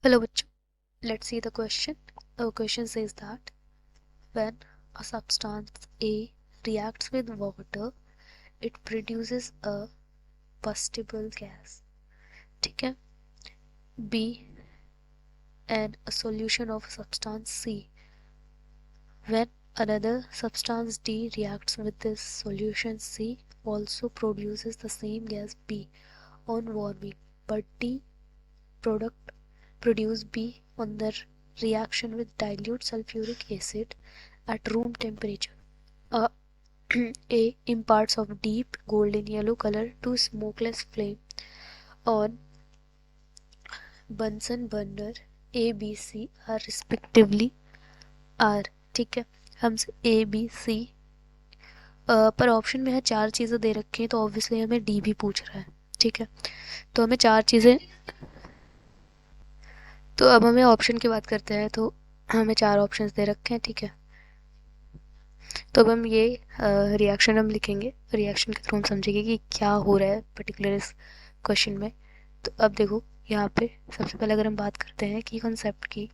Hello, bachcho. Let's see the question. The question says that when a substance A reacts with water, it produces a combustible gas. ठीक है. B and a solution of substance C. When another substance D reacts with this solution C, also produces the same gas B on warming, but D product produce B on the reaction with dilute sulfuric acid at room temperature. A imparts of deep golden yellow color to smokeless flame on Bunsen burner A, B, C are respectively R. ठीक है. हमसे A, B, C पर option में है चार चीज़ें दे रखी हैं, तो ऑब्वियसली हमें डी भी पूछ रहा है. ठीक है, तो हमें चार चीज़ें, तो अब हमें ऑप्शन की बात करते हैं. तो हमें चार ऑप्शंस दे रखे हैं. ठीक है, तो अब हम ये रिएक्शन हम लिखेंगे. रिएक्शन के थ्रू हम समझेंगे कि क्या हो रहा है पर्टिकुलर इस क्वेश्चन में. तो अब देखो यहाँ पे सबसे पहले अगर हम बात करते हैं की कॉन्सेप्ट की,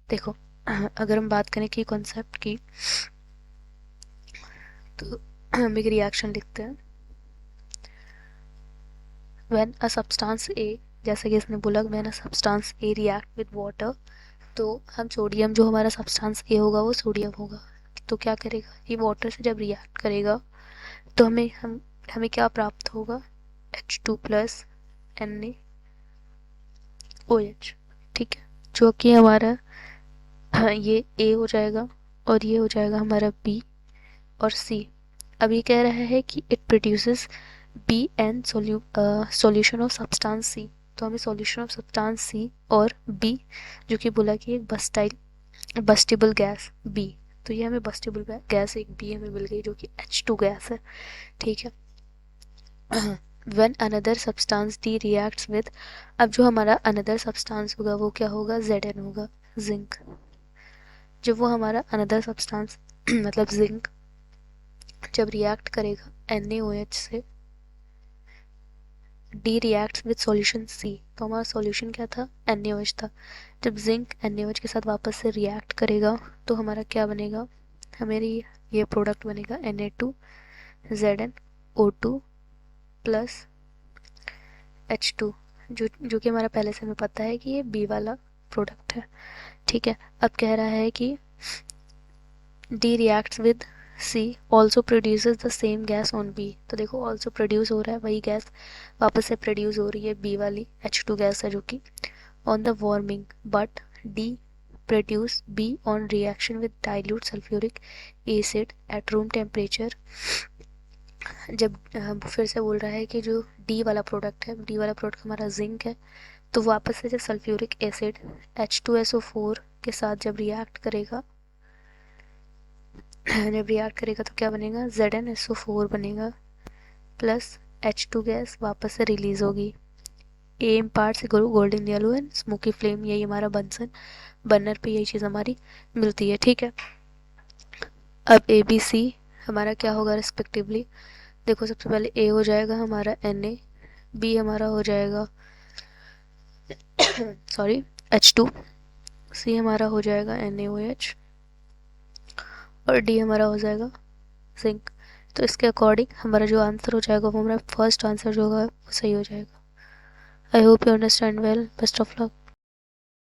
देखो अगर हम बात करें कि कॉन्सेप्ट की, तो हम एक रिएक्शन लिखते हैं. व्हेन अ सब्सटेंस ए, जैसे कि इसने बोला when a substance A react with water, तो हम सोडियम, जो हमारा सब्सटेंस ए होगा वो सोडियम होगा. तो क्या करेगा, ये वाटर से जब रिएक्ट करेगा तो हमें क्या प्राप्त होगा, H2 प्लस NaOH. ठीक है, जो कि हमारा ये A हो जाएगा और ये हो जाएगा हमारा B और C. अब ये कह रहा है कि it produces B an solution of substance C. तो हमें सॉल्यूशन ऑफ सब्सटेंस सी और बी, जो कि बोला कि एक बस्टेबल गैस बी, तो ये हमें बस्टेबल गैस एक बी हमें मिल गई, जो कि H2 गैस है. ठीक है. When another substance D reacts with, अब जो हमारा अनदर सब्सटेंस होगा वो क्या होगा, Zn होगा, जिंक. जब वो हमारा अनदर सब्सटेंस मतलब जिंक जब रिएक्ट करेगा NaOH से, डी रिएक्ट्स विद सॉल्यूशन सी, तो हमारा सॉल्यूशन क्या था, NaOH था. जब जिंक NaOH के साथ वापस से रिएक्ट करेगा तो हमारा क्या बनेगा, हमारी ये प्रोडक्ट बनेगा Na2ZnO2 प्लस H2, जो कि हमारा पहले से हमें पता है कि ये बी वाला प्रोडक्ट है. ठीक है, अब कह रहा है कि D reacts with C also produces the same gas on B. तो देखो ऑल्सो प्रोड्यूस हो रहा है, वही गैस वापस से प्रोड्यूस हो रही है, बी वाली H2 गैस है, जो कि on the warming, but D produce be on reaction with dilute sulphuric acid at room temperature. जब फिर से बोल रहा है कि जो डी वाला प्रोडक्ट है, डी वाला प्रोडक्ट हमारा जिंक है, तो वापस से जब सल्फ्यूरिक एसिड H2SO4 के साथ जब रिएक्ट करेगा तो क्या बनेगा, ZnSO4 बनेगा प्लस H2 गैस वापस से रिलीज होगी. ए इम्पार्ट से golden yellow and smoky flame, यही हमारा बंसन बर्नर पे यही चीज़ हमारी मिलती है. ठीक है, अब ए बी सी हमारा क्या होगा रिस्पेक्टिवली. देखो सबसे पहले ए हो जाएगा हमारा Na, बी हमारा हो जाएगा सॉरी H2, सी हमारा हो जाएगा NaOH और डी हमारा हो जाएगा जिंक. तो इसके अकॉर्डिंग हमारा जो आंसर हो जाएगा वो हमारा फर्स्ट आंसर जो होगा वो सही हो जाएगा. I hope you understand well. Best of luck.